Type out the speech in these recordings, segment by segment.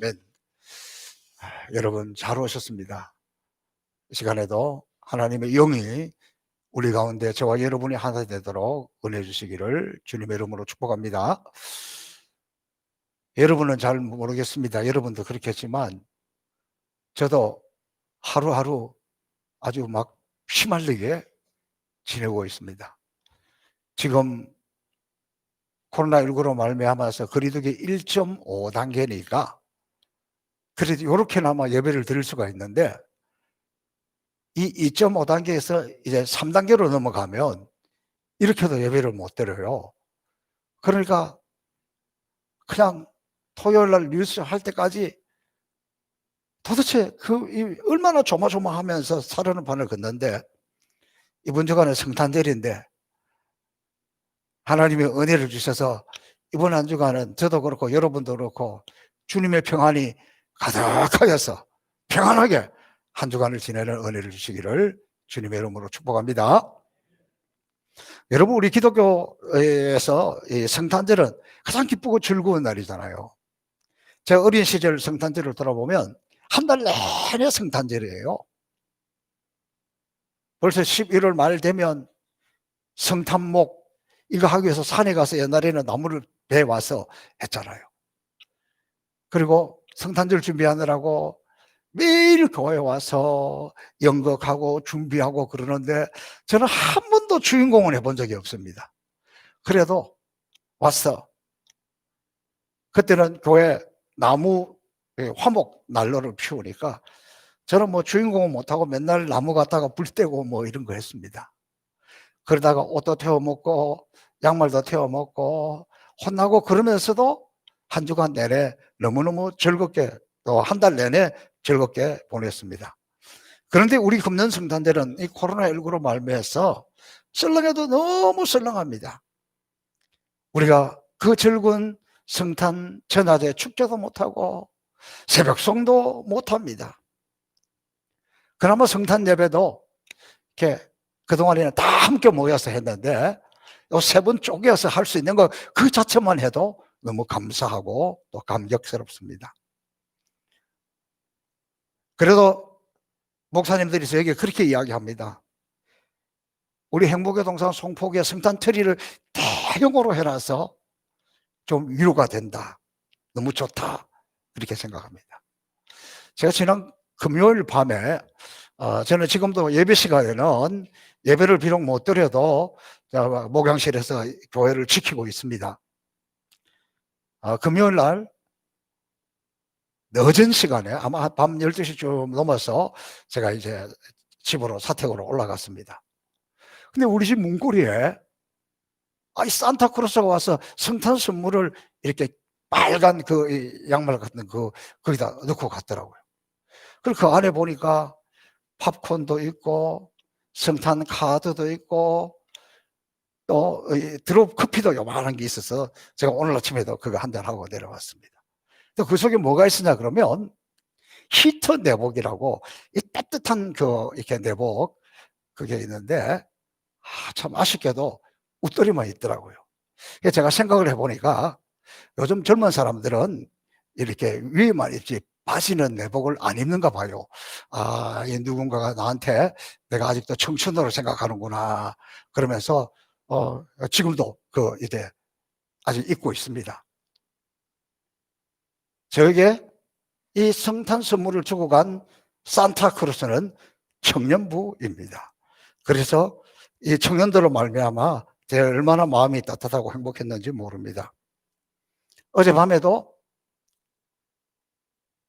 아멘. 여러분 잘 오셨습니다. 이 시간에도 하나님의 영이 우리 가운데 저와 여러분이 하나 되도록 은혜 주시기를 주님의 이름으로 축복합니다. 여러분은 잘 모르겠습니다. 여러분도 그렇겠지만 저도 하루하루 아주 막 휘말리게 지내고 있습니다. 지금 코로나19로 말미암아서 거리두기 1.5단계니까 그래도 이렇게나마 예배를 드릴 수가 있는데, 이 2.5단계에서 이제 3단계로 넘어가면 이렇게도 예배를 못 드려요. 그러니까 그냥 토요일 날 뉴스 할 때까지 도대체 얼마나 조마조마하면서 살아는 판을 걷는데, 이번 주간에 성탄절인데 하나님의 은혜를 주셔서 이번 한 주간은 저도 그렇고 여러분도 그렇고 주님의 평안이 가득하여서 평안하게 한 주간을 지내는 은혜를 주시기를 주님의 이름으로 축복합니다. 여러분, 우리 기독교에서 이 성탄절은 가장 기쁘고 즐거운 날이잖아요. 제가 어린 시절 성탄절을 돌아보면 한 달 내내 성탄절이에요. 벌써 11월 말 되면 성탄목 이거 하기 위해서 산에 가서 옛날에는 나무를 베어 와서 했잖아요. 그리고 성탄절 준비하느라고 매일 교회에 와서 연극하고 준비하고 그러는데 저는 한 번도 주인공을 해본 적이 없습니다. 그래도 왔어. 그때는 교회 나무 화목 난로를 피우니까 저는 뭐 주인공은 못하고 맨날 나무 갖다가 불 떼고 뭐 이런 거 했습니다. 그러다가 옷도 태워 먹고 양말도 태워 먹고 혼나고 그러면서도 한 주간 내내 너무너무 즐겁게 또 한 달 내내 즐겁게 보냈습니다. 그런데 우리 금년 성탄절은 이 코로나19로 말미해서 썰렁해도 너무 썰렁합니다. 우리가 그 즐거운 성탄 전야제 축제도 못하고 새벽송도 못합니다. 그나마 성탄 예배도 이렇게 그동안에는 다 함께 모여서 했는데 요 세 번 쪼개서 할 수 있는 거 그 자체만 해도 너무 감사하고 또 감격스럽습니다. 그래도 목사님들이 저에게 그렇게 이야기합니다. 우리 행복의 동산 송포구에 성탄 트리를 대형으로 해놔서 좀 위로가 된다. 너무 좋다. 그렇게 생각합니다. 제가 지난 금요일 밤에 저는 지금도 예배 시간에는 예배를 비록 못 드려도 목양실에서 교회를 지키고 있습니다. 금요일 날 늦은 시간에 아마 밤 12시쯤 넘어서 제가 이제 집으로 사택으로 올라갔습니다. 근데 우리 집 문고리에 이 산타크로스가 와서 성탄 선물을 이렇게 빨간 그 양말 같은 거기다 넣고 갔더라고요. 그리고 그 안에 보니까 팝콘도 있고 성탄 카드도 있고 또 드롭 커피도 요만한 게 있어서 제가 오늘 아침에도 그거 한잔 하고 내려왔습니다. 또 그 속에 뭐가 있으냐 그러면 히터 내복이라고 이 따뜻한 이렇게 내복 그게 있는데 참 아쉽게도 웃돌이만 있더라고요. 제가 생각을 해보니까 요즘 젊은 사람들은 이렇게 위에만 입지 바지는 내복을 안 입는가 봐요. 이 누군가가 나한테 내가 아직도 청춘으로 생각하는구나 그러면서 지금도 이제 아직 입고 있습니다. 저에게 이 성탄 선물을 주고 간 산타크로스는 청년부입니다. 그래서 이 청년들로 말미암아 제가 얼마나 마음이 따뜻하고 행복했는지 모릅니다. 어젯밤에도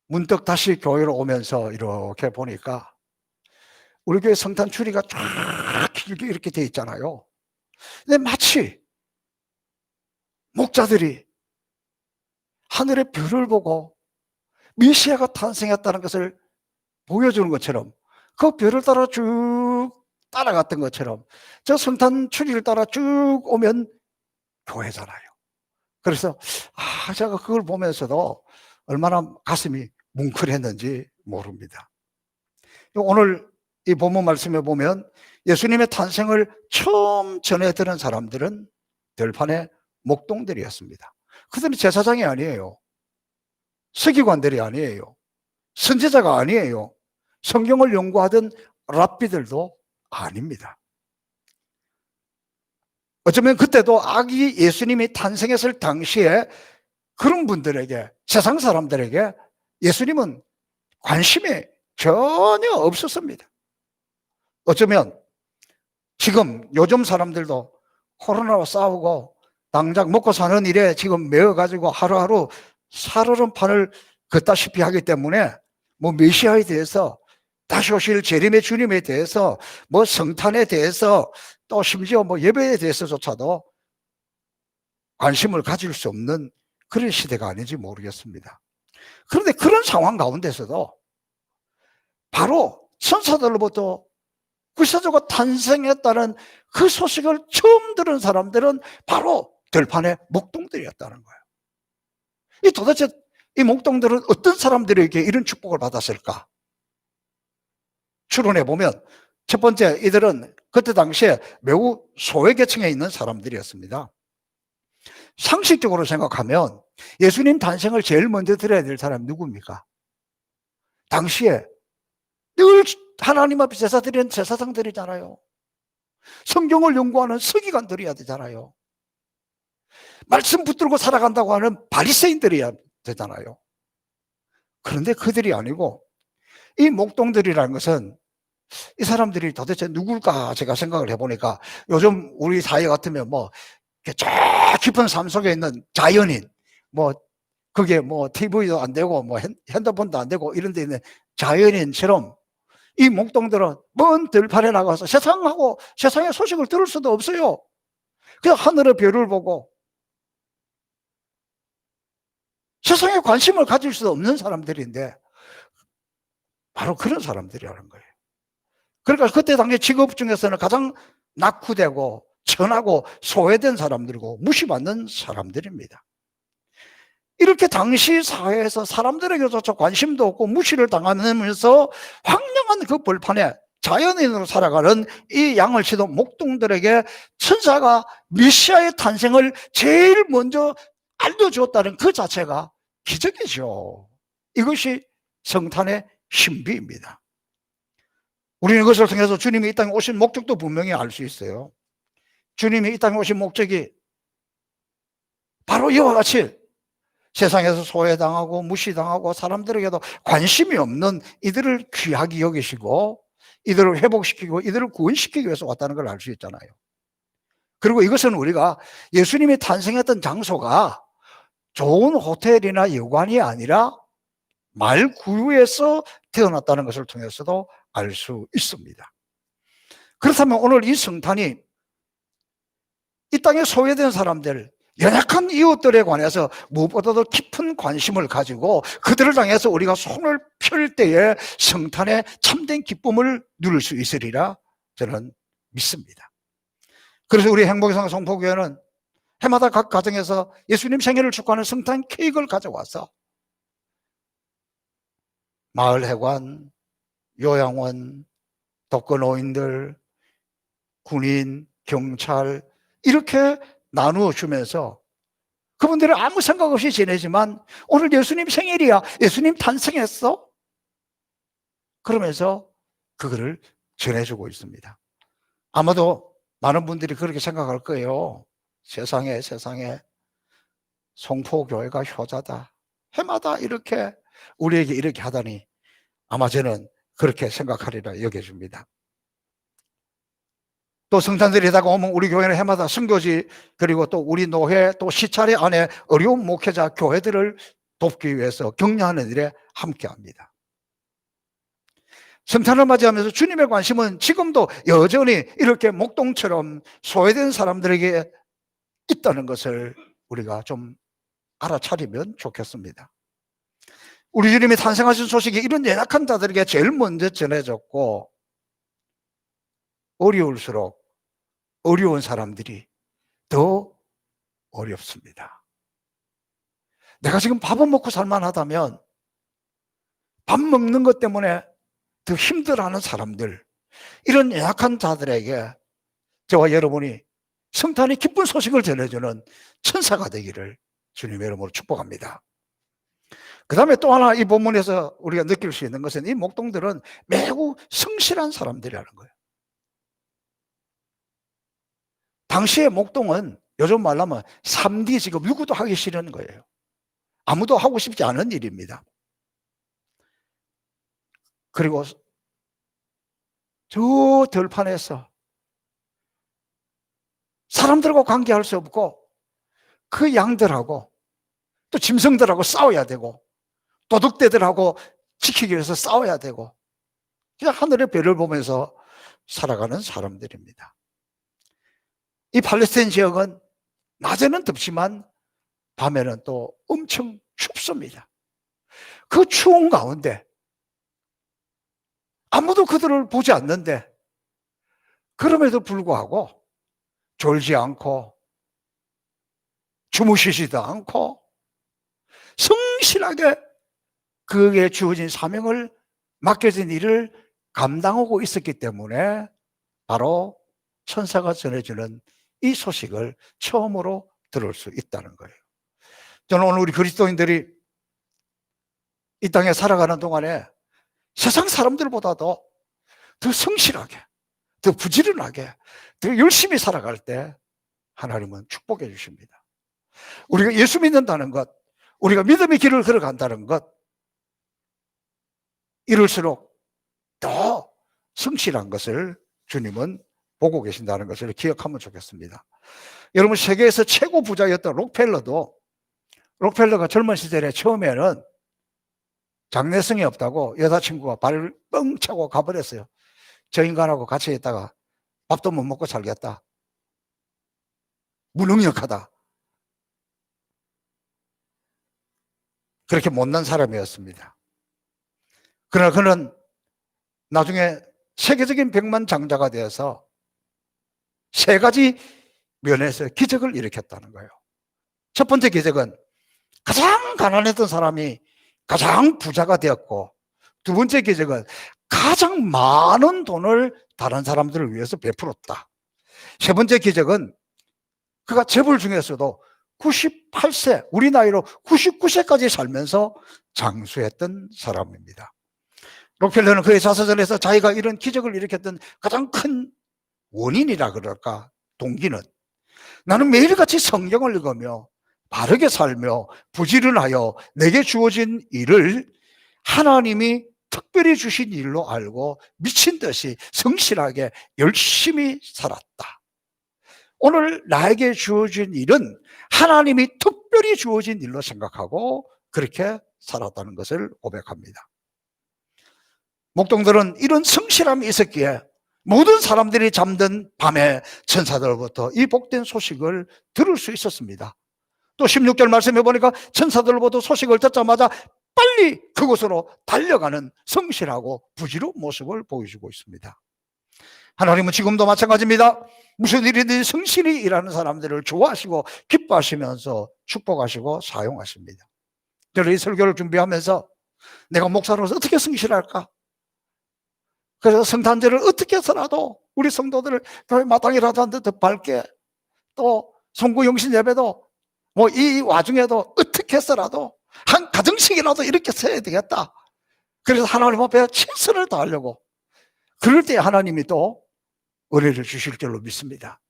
문득 다시 교회로 오면서 이렇게 보니까 우리 교회 성탄 추리가 쫙 길게 이렇게 돼 있잖아요. 근데 마치 목자들이 하늘의 별을 보고 메시아가 탄생했다는 것을 보여주는 것처럼 그 별을 따라 쭉 따라갔던 것처럼 저 성탄 추리를 따라 쭉 오면 교회잖아요. 그래서 제가 그걸 보면서도 얼마나 가슴이 뭉클했는지 모릅니다. 오늘 이 본문 말씀에 보면 예수님의 탄생을 처음 전해 들은 사람들은 들판의 목동들이었습니다. 그들은 제사장이 아니에요. 서기관들이 아니에요. 선지자가 아니에요. 성경을 연구하던 랍비들도 아닙니다. 어쩌면 그때도 아기 예수님이 탄생했을 당시에 그런 분들에게, 세상 사람들에게 예수님은 관심이 전혀 없었습니다. 어쩌면 지금 요즘 사람들도 코로나와 싸우고 당장 먹고 사는 일에 지금 매여가지고 하루하루 살얼음판을 걷다시피 하기 때문에 뭐 메시아에 대해서, 다시 오실 재림의 주님에 대해서, 뭐 성탄에 대해서, 또 심지어 뭐 예배에 대해서조차도 관심을 가질 수 없는 그런 시대가 아닌지 모르겠습니다. 그런데 그런 상황 가운데서도 바로 천사들로부터 구세주가 탄생했다는 그 소식을 처음 들은 사람들은 바로 들판의 목동들이었다는 거예요. 이 도대체 이 목동들은 어떤 사람들에게 이런 축복을 받았을까? 추론해 보면 첫 번째, 이들은 그때 당시에 매우 소외계층에 있는 사람들이었습니다. 상식적으로 생각하면 예수님 탄생을 제일 먼저 들어야 될 사람이 누굽니까? 당시에 늘 하나님 앞에 제사 드리는 제사장들이잖아요. 성경을 연구하는 서기관들이어야 되잖아요. 말씀 붙들고 살아간다고 하는 바리새인들이어야 되잖아요. 그런데 그들이 아니고 이 목동들이라는 것은 이 사람들이 도대체 누굴까 제가 생각을 해보니까 요즘 우리 사회 같으면 뭐 저 깊은 삶 속에 있는 자연인, 뭐 그게 뭐 TV도 안 되고 뭐 핸드폰도 안 되고 이런 데 있는 자연인처럼 이 목동들은 먼 들판에 나가서 세상의 소식을 들을 수도 없어요. 그냥 하늘의 별을 보고 세상에 관심을 가질 수 없는 사람들인데 바로 그런 사람들이라는 거예요. 그러니까 그때 당시 직업 중에서는 가장 낙후되고 천하고 소외된 사람들이고 무시받는 사람들입니다. 이렇게 당시 사회에서 사람들에게조차 관심도 없고 무시를 당하면서 황량한 그 벌판에 자연인으로 살아가는 이 양을 치던 목동들에게 천사가 메시아의 탄생을 제일 먼저 알려주었다는 그 자체가 기적이죠. 이것이 성탄의 신비입니다. 우리는 이것을 통해서 주님이 이 땅에 오신 목적도 분명히 알 수 있어요. 주님이 이 땅에 오신 목적이 바로 이와 같이 세상에서 소외당하고 무시당하고 사람들에게도 관심이 없는 이들을 귀하게 여기시고 이들을 회복시키고 이들을 구원시키기 위해서 왔다는 걸 알 수 있잖아요. 그리고 이것은 우리가 예수님이 탄생했던 장소가 좋은 호텔이나 여관이 아니라 말구유에서 태어났다는 것을 통해서도 알 수 있습니다. 그렇다면 오늘 이 성탄이 이 땅에 소외된 사람들, 연약한 이웃들에 관해서 무엇보다도 깊은 관심을 가지고 그들을 향해서 우리가 손을 펼 때에 성탄의 참된 기쁨을 누릴 수 있으리라 저는 믿습니다. 그래서 우리 행복의상 성포교회는 해마다 각 가정에서 예수님 생일을 축하하는 성탄 케이크를 가져와서 마을회관, 요양원, 독거노인들, 군인, 경찰 이렇게 나누어 주면서 그분들은 아무 생각 없이 지내지만 오늘 예수님 생일이야, 예수님 탄생했어? 그러면서 그거를 전해주고 있습니다. 아마도 많은 분들이 그렇게 생각할 거예요. 세상에 성포교회가 효자다. 해마다 이렇게 우리에게 이렇게 하다니 아마 저는 그렇게 생각하리라 여겨집니다. 또 성탄절이다가 오면 우리 교회는 해마다 선교지 그리고 또 우리 노회 또 시차례 안에 어려운 목회자 교회들을 돕기 위해서 격려하는 일에 함께합니다. 성탄을 맞이하면서 주님의 관심은 지금도 여전히 이렇게 목동처럼 소외된 사람들에게 있다는 것을 우리가 좀 알아차리면 좋겠습니다. 우리 주님이 탄생하신 소식이 이런 연약한 자들에게 제일 먼저 전해졌고 어려울수록 어려운 사람들이 더 어렵습니다. 내가 지금 밥은 먹고 살만하다면 밥 먹는 것 때문에 더 힘들어하는 사람들, 이런 연약한 자들에게 저와 여러분이 성탄의 기쁜 소식을 전해주는 천사가 되기를 주님의 이름으로 축복합니다. 그 다음에 또 하나 이 본문에서 우리가 느낄 수 있는 것은 이 목동들은 매우 성실한 사람들이라는 거예요. 당시의 목동은 요즘 말로 하면 3D 직업, 누구도 하기 싫은 거예요. 아무도 하고 싶지 않은 일입니다. 그리고 저 들판에서 사람들과 관계할 수 없고 그 양들하고 또 짐승들하고 싸워야 되고 도둑대들하고 지키기 위해서 싸워야 되고 그냥 하늘의 별을 보면서 살아가는 사람들입니다. 이 팔레스타인 지역은 낮에는 덥지만 밤에는 또 엄청 춥습니다. 그 추운 가운데 아무도 그들을 보지 않는데 그럼에도 불구하고 졸지 않고 주무시지도 않고 성실하게 그에게 주어진 사명을 맡겨진 일을 감당하고 있었기 때문에 바로 천사가 전해주는 이 소식을 처음으로 들을 수 있다는 거예요. 저는 오늘 우리 그리스도인들이 이 땅에 살아가는 동안에 세상 사람들보다도 더 성실하게, 더 부지런하게, 더 열심히 살아갈 때 하나님은 축복해 주십니다. 우리가 예수 믿는다는 것, 우리가 믿음의 길을 걸어간다는 것, 이럴수록 더 성실한 것을 주님은 보고 계신다는 것을 기억하면 좋겠습니다. 여러분, 세계에서 최고 부자였던 록펠러가 젊은 시절에 처음에는 장래성이 없다고 여자친구가 발을 뻥 차고 가버렸어요. 저 인간하고 같이 있다가 밥도 못 먹고 살겠다. 무능력하다. 그렇게 못난 사람이었습니다. 그러나 그는 나중에 세계적인 백만장자가 되어서 세 가지 면에서 기적을 일으켰다는 거예요. 첫 번째 기적은 가장 가난했던 사람이 가장 부자가 되었고, 두 번째 기적은 가장 많은 돈을 다른 사람들을 위해서 베풀었다. 세 번째 기적은 그가 재벌 중에서도 98세, 우리 나이로 99세까지 살면서 장수했던 사람입니다. 록펠러는 그의 자서전에서 자기가 이런 기적을 일으켰던 가장 큰 원인이라 그럴까, 동기는 나는 매일같이 성경을 읽으며 바르게 살며 부지런하여 내게 주어진 일을 하나님이 특별히 주신 일로 알고 미친 듯이 성실하게 열심히 살았다. 오늘 나에게 주어진 일은 하나님이 특별히 주어진 일로 생각하고 그렇게 살았다는 것을 고백합니다. 목동들은 이런 성실함이 있었기에 모든 사람들이 잠든 밤에 천사들로부터 이 복된 소식을 들을 수 있었습니다. 또 16절 말씀해 보니까 천사들로부터 소식을 듣자마자 빨리 그곳으로 달려가는 성실하고 부지런한 모습을 보여주고 있습니다. 하나님은 지금도 마찬가지입니다. 무슨 일이든 성실히 일하는 사람들을 좋아하시고 기뻐하시면서 축복하시고 사용하십니다. 저는 이 설교를 준비하면서 내가 목사로서 어떻게 성실할까? 그래서 성탄절을 어떻게 해서라도 우리 성도들을 교회 마땅이라도 한 듯 더 밝게, 또 송구 영신 예배도 이 와중에도 어떻게 해서라도 한 가정씩이라도 이렇게 써야 되겠다. 그래서 하나님 앞에 최선을 다하려고, 그럴 때 하나님이 또 은혜를 주실 줄로 믿습니다.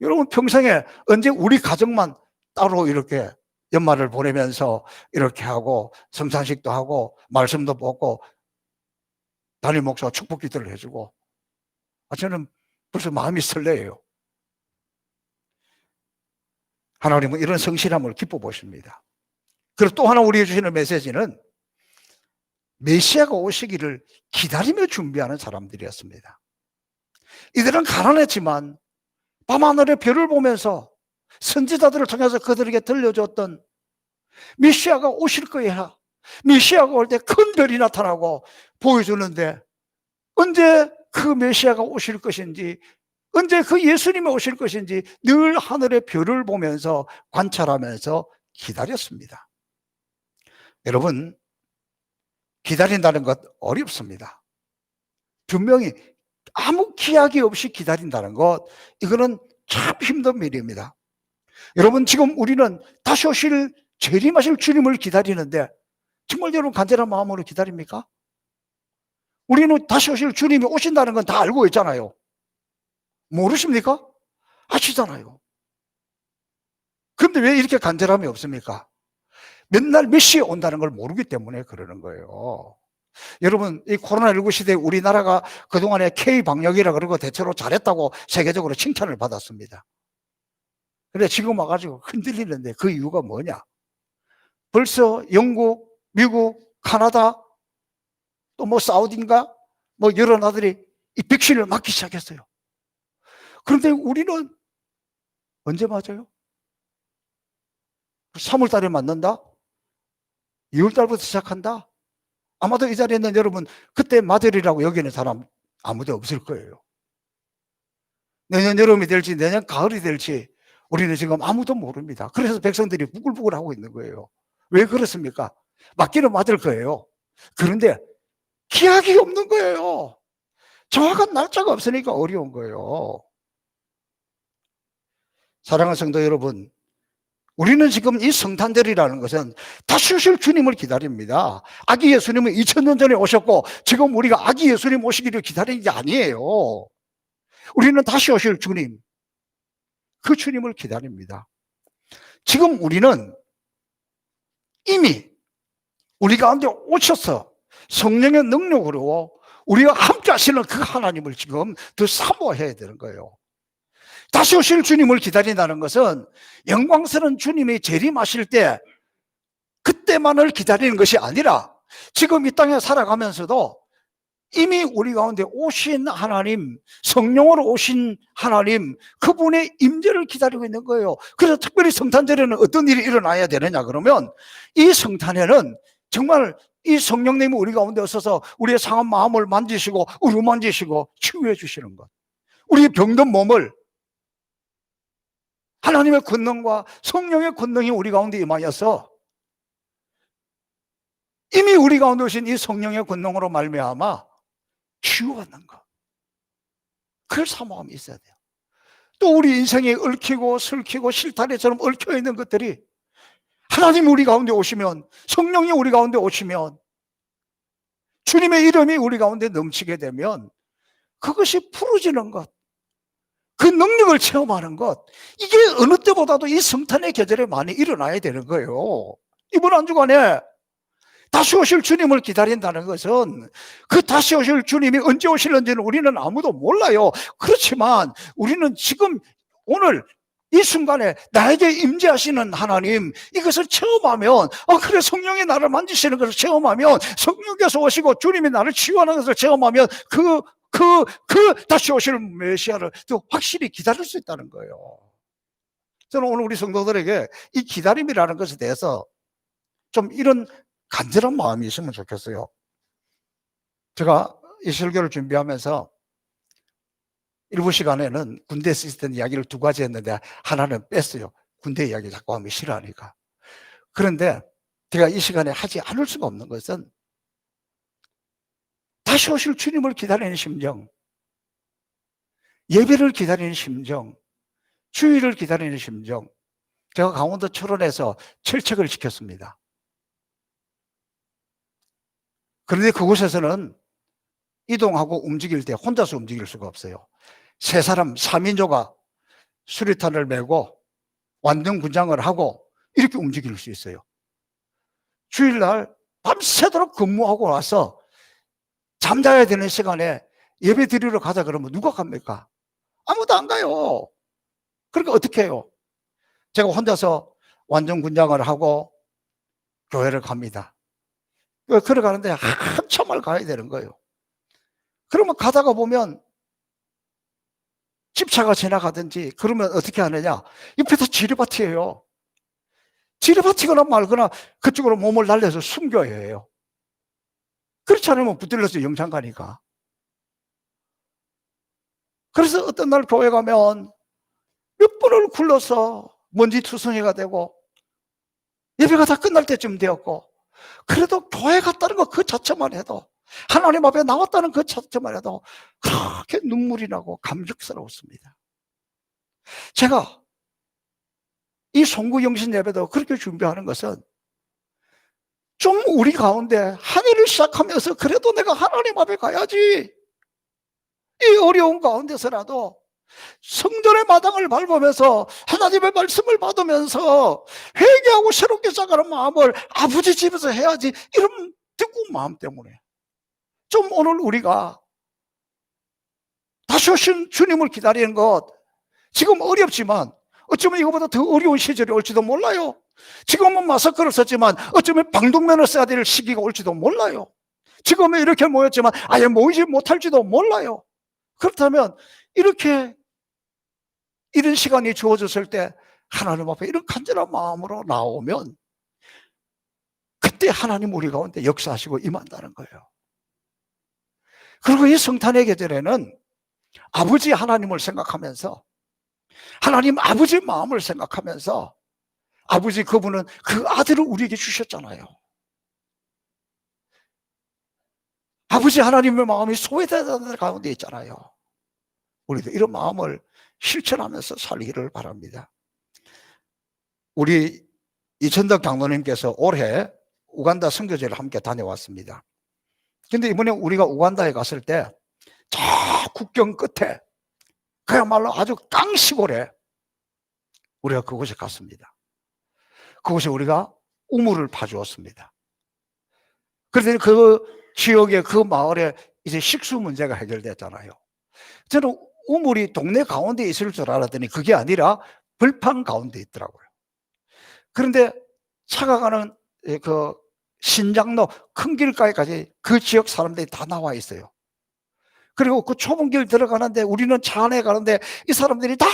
여러분, 평생에 언제 우리 가정만 따로 이렇게 연말을 보내면서 이렇게 하고 성찬식도 하고 말씀도 보고 담임 목사가 축복 기도를 해주고, 저는 벌써 마음이 설레요. 하나님은 이런 성실함을 기뻐 보십니다. 그리고 또 하나 우리에게 주시는 메시지는 메시아가 오시기를 기다리며 준비하는 사람들이었습니다. 이들은 가난했지만 밤하늘의 별을 보면서 선지자들을 통해서 그들에게 들려줬던 메시아가 오실 거야, 메시아가 올 때 큰 별이 나타나고 보여주는데, 언제 그 메시아가 오실 것인지, 언제 그 예수님이 오실 것인지 늘 하늘의 별을 보면서 관찰하면서 기다렸습니다. 여러분, 기다린다는 것 어렵습니다. 분명히 아무 기약이 없이 기다린다는 것, 이거는 참 힘든 일입니다. 여러분, 지금 우리는 다시 오실 재림하실 주님을 기다리는데 정말 여러분 간절한 마음으로 기다립니까? 우리는 다시 오실 주님이 오신다는 건 다 알고 있잖아요. 모르십니까? 아시잖아요. 그런데 왜 이렇게 간절함이 없습니까? 몇 날 몇 시에 온다는 걸 모르기 때문에 그러는 거예요. 여러분, 이 코로나19 시대에 우리나라가 그동안에 K방역이라 그러고 대체로 잘했다고 세계적으로 칭찬을 받았습니다. 근데 지금 와가지고 흔들리는데 그 이유가 뭐냐? 벌써 영국, 미국, 카나다, 또 뭐 사우디인가? 뭐 여러 나라들이 이 백신을 맞기 시작했어요. 그런데 우리는 언제 맞아요? 3월 달에 맞는다? 2월 달부터 시작한다? 아마도 이 자리에 있는 여러분 그때 맞으리라고 여기는 사람 아무도 없을 거예요. 내년 여름이 될지 내년 가을이 될지 우리는 지금 아무도 모릅니다. 그래서 백성들이 부글부글 하고 있는 거예요. 왜 그렇습니까? 맞기는 맞을 거예요. 그런데 기약이 없는 거예요. 정확한 날짜가 없으니까 어려운 거예요. 사랑하는 성도 여러분, 우리는 지금 이 성탄절이라는 것은 다시 오실 주님을 기다립니다. 아기 예수님은 2000년 전에 오셨고 지금 우리가 아기 예수님 오시기를 기다리는 게 아니에요. 우리는 다시 오실 주님, 그 주님을 기다립니다. 지금 우리는 이미 우리 가운데 오셔서 성령의 능력으로 우리와 함께 하시는 그 하나님을 지금 더 사모해야 되는 거예요. 다시 오실 주님을 기다린다는 것은 영광스러운 주님이 재림하실 때 그때만을 기다리는 것이 아니라 지금 이 땅에 살아가면서도 이미 우리 가운데 오신 하나님, 성령으로 오신 하나님, 그분의 임재를 기다리고 있는 거예요. 그래서 특별히 성탄절에는 어떤 일이 일어나야 되느냐 그러면 이 성탄에는 정말 이 성령님이 우리 가운데 오셔서 우리의 상한 마음을 만지시고 어루만지시고 치유해 주시는 것, 우리 병든 몸을 하나님의 권능과 성령의 권능이 우리 가운데 임하여서 이미 우리 가운데 오신 이 성령의 권능으로 말미암아 치유받는 것, 그걸 사모함이 있어야 돼요. 또 우리 인생에 얽히고 설키고 실타래처럼 얽혀 있는 것들이 하나님이 우리 가운데 오시면, 성령이 우리 가운데 오시면, 주님의 이름이 우리 가운데 넘치게 되면 그것이 풀어지는 것, 그 능력을 체험하는 것, 이게 어느 때보다도 이 성탄의 계절에 많이 일어나야 되는 거예요. 이번 한 주간에 다시 오실 주님을 기다린다는 것은 그 다시 오실 주님이 언제 오실는지는 우리는 아무도 몰라요. 그렇지만 우리는 지금 오늘 이 순간에 나에게 임재하시는 하나님, 이것을 체험하면, 그래, 성령이 나를 만지시는 것을 체험하면, 성령께서 오시고 주님이 나를 치유하는 것을 체험하면 다시 오실 메시아를 또 확실히 기다릴 수 있다는 거예요. 저는 오늘 우리 성도들에게 이 기다림이라는 것에 대해서 좀 이런 간절한 마음이 있으면 좋겠어요. 제가 이 설교를 준비하면서 일부 시간에는 군대에 있었던 이야기를 두 가지 했는데 하나는 뺐어요. 군대 이야기 자꾸 하면 싫어하니까. 그런데 제가 이 시간에 하지 않을 수가 없는 것은 다시 오실 주님을 기다리는 심정, 예배를 기다리는 심정, 주일을 기다리는 심정. 제가 강원도 철원에서 철책을 지켰습니다. 그런데 그곳에서는 이동하고 움직일 때 혼자서 움직일 수가 없어요. 세 사람 3인조가 수류탄을 메고 완전 군장을 하고 이렇게 움직일 수 있어요. 주일날 밤새도록 근무하고 와서 잠자야 되는 시간에 예배 드리러 가자 그러면 누가 갑니까? 아무도 안 가요. 그러니까 어떻게 해요? 제가 혼자서 완전 군장을 하고 교회를 갑니다. 걸어가는데 한참을 가야 되는 거예요. 그러면 가다가 보면 집차가 지나가든지 그러면 어떻게 하느냐? 옆에서 지뢰밭이에요. 지뢰밭이거나 말거나 그쪽으로 몸을 날려서 숨겨야 해요. 그렇지 않으면 붙들려서 영창 가니까. 그래서 어떤 날 교회 가면 몇 번을 굴러서 먼지 투성이가 되고 예배가 다 끝날 때쯤 되었고, 그래도 교회 갔다는 것 그 자체만 해도, 하나님 앞에 나왔다는 그 자체만 해도 그렇게 눈물이 나고 감격스러웠습니다. 제가 이 송구영신 예배도 그렇게 준비하는 것은 좀 우리 가운데 한 해를 시작하면서 그래도 내가 하나님 앞에 가야지, 이 어려운 가운데서라도 성전의 마당을 밟으면서 하나님의 말씀을 받으면서 회개하고 새롭게 시작하는 마음을 아버지 집에서 해야지, 이런 뜨거운 마음 때문에 좀 오늘 우리가 다시 오신 주님을 기다리는 것, 지금 어렵지만 어쩌면 이거보다 더 어려운 시절이 올지도 몰라요. 지금은 마스크를 썼지만 어쩌면 방독면을 써야 될 시기가 올지도 몰라요. 지금은 이렇게 모였지만 아예 모이지 못할지도 몰라요. 그렇다면 이렇게 이런 시간이 주어졌을 때 하나님 앞에 이런 간절한 마음으로 나오면 그때 하나님 우리 가운데 역사하시고 임한다는 거예요. 그리고 이 성탄의 계절에는 아버지 하나님을 생각하면서, 하나님 아버지 마음을 생각하면서, 아버지 그분은 그 아들을 우리에게 주셨잖아요. 아버지 하나님의 마음이 소외되는 가운데 있잖아요. 우리도 이런 마음을 실천하면서 살기를 바랍니다. 우리 이천덕 장로님께서 올해 우간다 선교제를 함께 다녀왔습니다. 근데 이번에 우리가 우간다에 갔을 때 저 국경 끝에 그야말로 아주 깡시골에 우리가 그곳에 갔습니다. 그곳에 우리가 우물을 파주었습니다. 그랬더니 그 지역의 그 마을에 이제 식수 문제가 해결됐잖아요. 저는 우물이 동네 가운데 있을 줄 알았더니 그게 아니라 벌판 가운데 있더라고요. 그런데 차가 가는 그 신장로 큰 길가에까지 그 지역 사람들이 다 나와 있어요. 그리고 그 좁은 길 들어가는데 우리는 차 안에 가는데 이 사람들이 다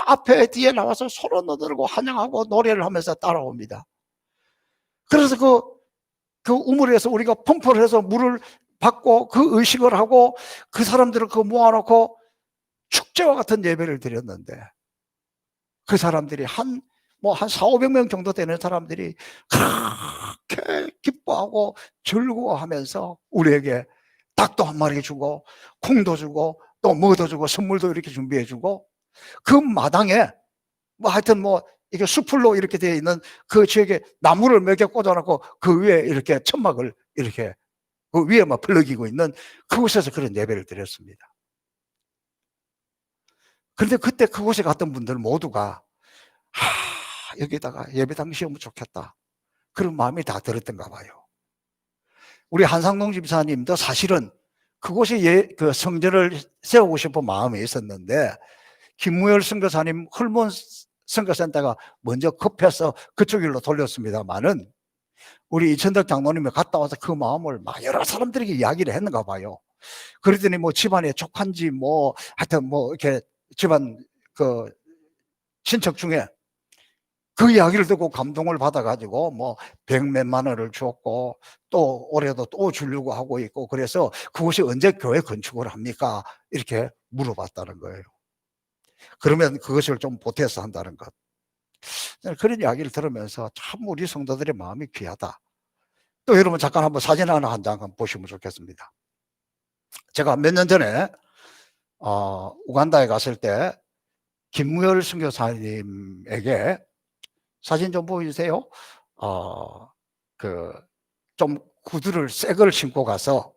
앞에 뒤에 나와서 소리 너들고 환영하고 노래를 하면서 따라옵니다. 그래서 그 우물에서 우리가 펌프를 해서 물을 받고 그 의식을 하고 그 사람들을 그 모아놓고 축제와 같은 예배를 드렸는데, 그 사람들이 한 400~500명 정도 되는 사람들이 그렇게 기뻐하고 즐거워하면서 우리에게 닭도 한 마리 주고 콩도 주고 또 뭐도 주고 선물도 이렇게 준비해 주고, 그 마당에 하여튼 이게 수풀로 이렇게 되어 있는 그 지역에 나무를 몇 개 꽂아놓고 그 위에 이렇게 천막을 이렇게 그 위에 벌러기고 있는 그곳에서 그런 예배를 드렸습니다. 그런데 그때 그곳에 갔던 분들 모두가 여기다가 예배당 지으면 좋겠다, 그런 마음이 다 들었던가 봐요. 우리 한상동 집사님도 사실은 그곳에 그 성전을 세우고 싶은 마음이 있었는데 김무열 선교사님 헐몬 선교센터가 먼저 급해서 그쪽 일로 돌렸습니다만은 우리 이천덕 장로님이 갔다 와서 그 마음을 여러 사람들에게 이야기를 했는가 봐요. 그랬더니 집안에 족한지 하여튼 이렇게 집안 그 친척 중에 그 이야기를 듣고 감동을 받아가지고 100몇만 원을 줬고 또 올해도 또 주려고 하고 있고, 그래서 그곳이 언제 교회 건축을 합니까? 이렇게 물어봤다는 거예요. 그러면 그것을 좀 보태서 한다는 것. 그런 이야기를 들으면서 참 우리 성도들의 마음이 귀하다. 또 여러분 잠깐 한번 사진 하나 한 장 보시면 좋겠습니다. 제가 몇 년 전에 우간다에 갔을 때 김무열 선교사님에게 사진 좀 보여주세요. 좀 구두를 새 걸 신고 가서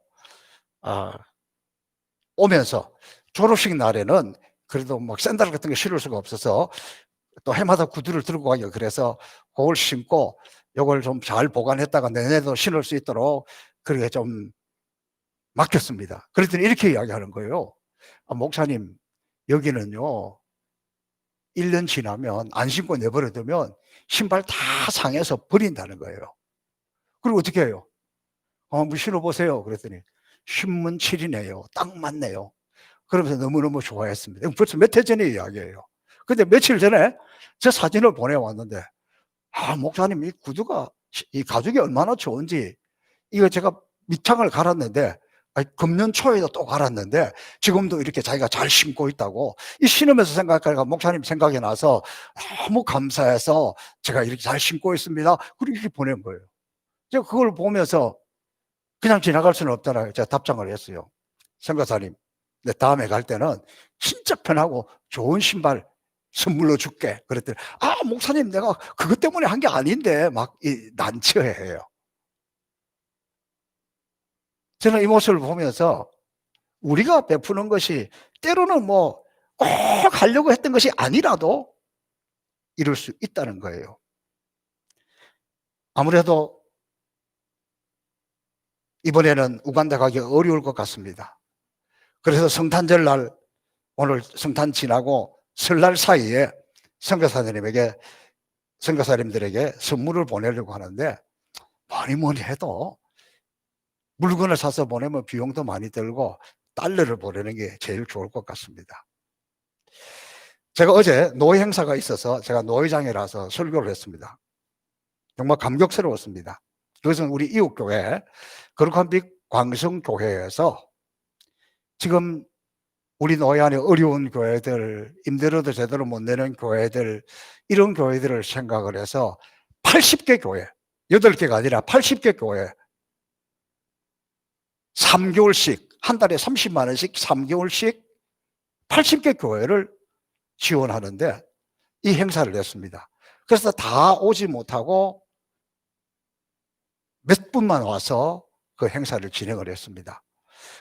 오면서 졸업식 날에는 그래도 샌들 같은 거 신을 수가 없어서 또 해마다 구두를 들고 가요. 그래서 그걸 신고 이걸 좀 잘 보관했다가 내년에도 신을 수 있도록 그렇게 좀 맡겼습니다. 그랬더니 이렇게 이야기하는 거예요. 목사님, 여기는요 1년 지나면 안 신고 내버려두면 신발 다 상해서 버린다는 거예요. 그리고 어떻게 해요? 한번 신어보세요. 그랬더니 신문칠이네요. 딱 맞네요. 그러면서 너무너무 좋아했습니다. 벌써 몇 해 전의 이야기예요. 근데 며칠 전에 제 사진을 보내왔는데 목사님 이 구두가 이 가죽이 얼마나 좋은지, 이거 제가 밑창을 갈았는데 금년 초에도 또 갈았는데 지금도 이렇게 자기가 잘 신고 있다고, 이 신으면서 생각하니까 목사님 생각이 나서 너무 감사해서 제가 이렇게 잘 신고 있습니다. 그리고 이렇게 보낸 거예요. 제가 그걸 보면서 그냥 지나갈 수는 없잖아요. 제가 답장을 했어요. 선교사님, 내 다음에 갈 때는 진짜 편하고 좋은 신발 선물로 줄게. 그랬더니 목사님 내가 그것 때문에 한 게 아닌데 난처해요. 저는 이 모습을 보면서 우리가 베푸는 것이 때로는 뭐 꼭 하려고 했던 것이 아니라도 이룰 수 있다는 거예요. 아무래도 이번에는 우간다 가기 어려울 것 같습니다. 그래서 성탄절 날, 오늘 성탄 지나고 설날 사이에 선교사님들에게 선물을 보내려고 하는데, 뭐니 해도 물건을 사서 보내면 비용도 많이 들고 달러를 보내는 게 제일 좋을 것 같습니다. 제가 어제 노회 행사가 있어서 제가 노회장이라서 설교를 했습니다. 정말 감격스러웠습니다. 그것은 우리 이웃교회 거룩한빛 광성교회에서 지금 우리 노회 안에 어려운 교회들, 임대료도 제대로 못 내는 교회들, 이런 교회들을 생각을 해서 80개 교회, 8개가 아니라 80개 교회 3개월씩, 한 달에 30만 원씩 3개월씩 80개 교회를 지원하는데 이 행사를 냈습니다. 그래서 다 오지 못하고 몇 분만 와서 그 행사를 진행을 했습니다.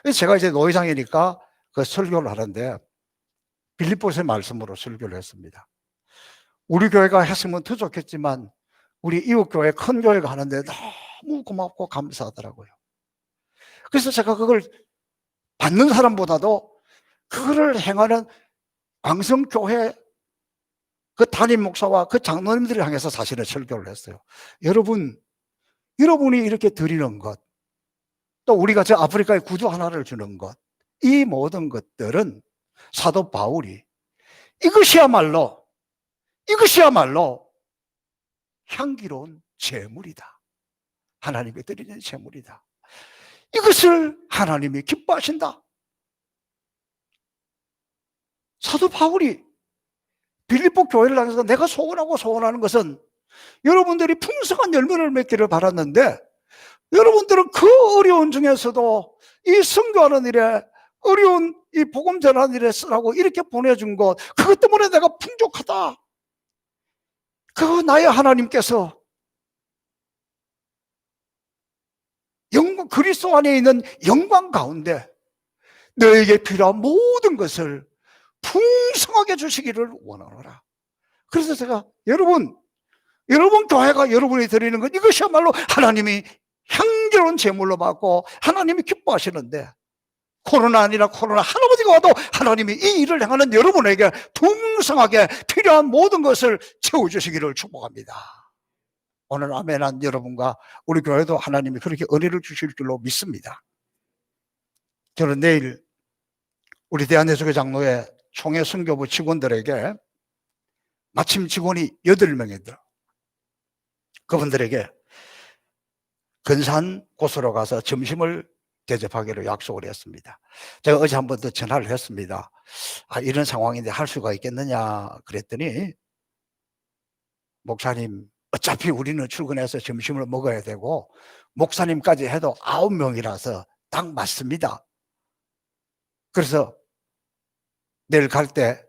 그래서 제가 이제 노회장이니까 그 설교를 하는데 빌립보서의 말씀으로 설교를 했습니다. 우리 교회가 했으면 더 좋겠지만 우리 이웃교회 큰 교회가 하는데 너무 고맙고 감사하더라고요. 그래서 제가 그걸 받는 사람보다도 그거를 행하는 광성교회 그 담임 목사와 그 장로님들을 향해서 사실은 설교를 했어요. 여러분이 이렇게 드리는 것, 또 우리가 저 아프리카에 구두 하나를 주는 것, 이 모든 것들은 사도 바울이 이것이야말로 향기로운 제물이다. 하나님께 드리는 제물이다. 이것을 하나님이 기뻐하신다. 사도 바울이 빌립보 교회를 향해서 내가 소원하는 것은 여러분들이 풍성한 열매를 맺기를 바랐는데, 여러분들은 그 어려운 중에서도 이 선교하는 일에, 어려운 이 복음 전하는 일에 쓰라고 이렇게 보내준 것, 그것 때문에 내가 풍족하다. 그 나의 하나님께서 영광, 그리스도 안에 있는 영광 가운데 너에게 필요한 모든 것을 풍성하게 주시기를 원하노라. 그래서 제가 여러분 교회가 여러분이 드리는 것, 이것이야말로 하나님이 향기로운 제물로 받고 하나님이 기뻐하시는데, 코로나 아니라 코로나 할아버지가 와도 하나님이 이 일을 행하는 여러분에게 풍성하게 필요한 모든 것을 채워주시기를 축복합니다. 오늘 아멘한 여러분과 우리 교회도 하나님이 그렇게 은혜를 주실 줄로 믿습니다. 저는 내일 우리 대한예수교 장로회 총회 선교부 직원들에게, 마침 직원이 8명이더라. 그분들에게 근산 곳으로 가서 점심을 대접하기로 약속을 했습니다. 제가 어제 한 번 더 전화를 했습니다. 이런 상황인데 할 수가 있겠느냐 그랬더니, 목사님 어차피 우리는 출근해서 점심을 먹어야 되고 목사님까지 해도 9명이라서 딱 맞습니다. 그래서 내일 갈 때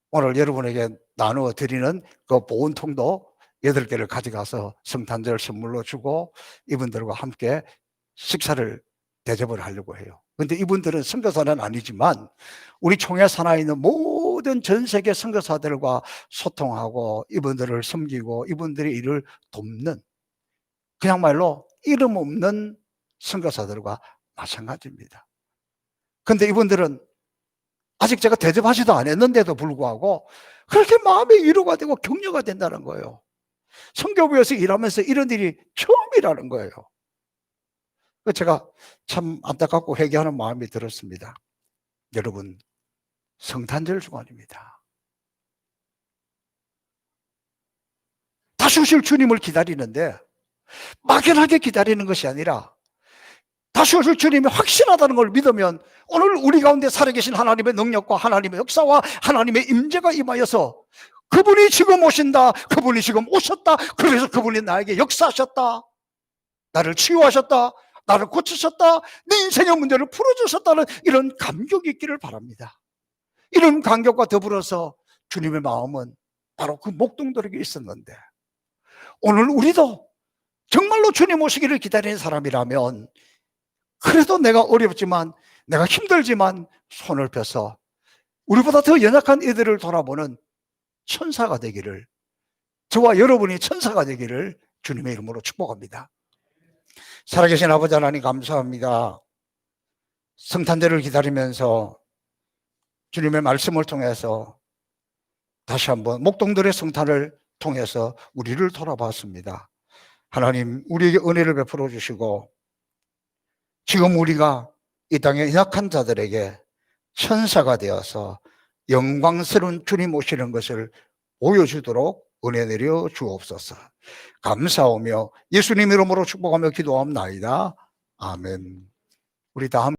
오늘 여러분에게 나누어 드리는 그 보온통도 8개를 가져가서 성탄절 선물로 주고 이분들과 함께 식사를 대접을 하려고 해요. 그런데 이분들은 선교사는 아니지만 우리 총회 산하에 있는 모든 전 세계 선교사들과 소통하고 이분들을 섬기고 이분들의 일을 돕는, 그냥 말로 이름 없는 선교사들과 마찬가지입니다. 그런데 이분들은 아직 제가 대접하지도 않았는데도 불구하고 그렇게 마음의 위로가 되고 격려가 된다는 거예요. 선교부에서 일하면서 이런 일이 처음이라는 거예요. 제가 참 안타깝고 회개하는 마음이 들었습니다. 여러분, 성탄절 주간입니다. 다시 오실 주님을 기다리는데 막연하게 기다리는 것이 아니라 다시 오실 주님이 확실하다는 걸 믿으면 오늘 우리 가운데 살아계신 하나님의 능력과 하나님의 역사와 하나님의 임재가 임하여서 그분이 지금 오신다, 그분이 지금 오셨다, 그래서 그분이 나에게 역사하셨다, 나를 치유하셨다, 나를 고치셨다, 내 인생의 문제를 풀어주셨다는 이런 감격이 있기를 바랍니다. 이런 감격과 더불어서 주님의 마음은 바로 그 목동들에게 있었는데, 오늘 우리도 정말로 주님 오시기를 기다리는 사람이라면 그래도 내가 어렵지만, 내가 힘들지만 손을 펴서 우리보다 더 연약한 이들을 돌아보는 천사가 되기를, 저와 여러분이 천사가 되기를 주님의 이름으로 축복합니다. 살아계신 아버지 하나님 감사합니다. 성탄절을 기다리면서 주님의 말씀을 통해서 다시 한번 목동들의 성탄을 통해서 우리를 돌아봤습니다. 하나님, 우리에게 은혜를 베풀어 주시고 지금 우리가 이 땅의 연약한 자들에게 천사가 되어서 영광스러운 주님 오시는 것을 보여주도록 은혜 내려 주옵소서. 감사하며 예수님 이름으로 축복하며 기도합나이다. 아멘. 우리 다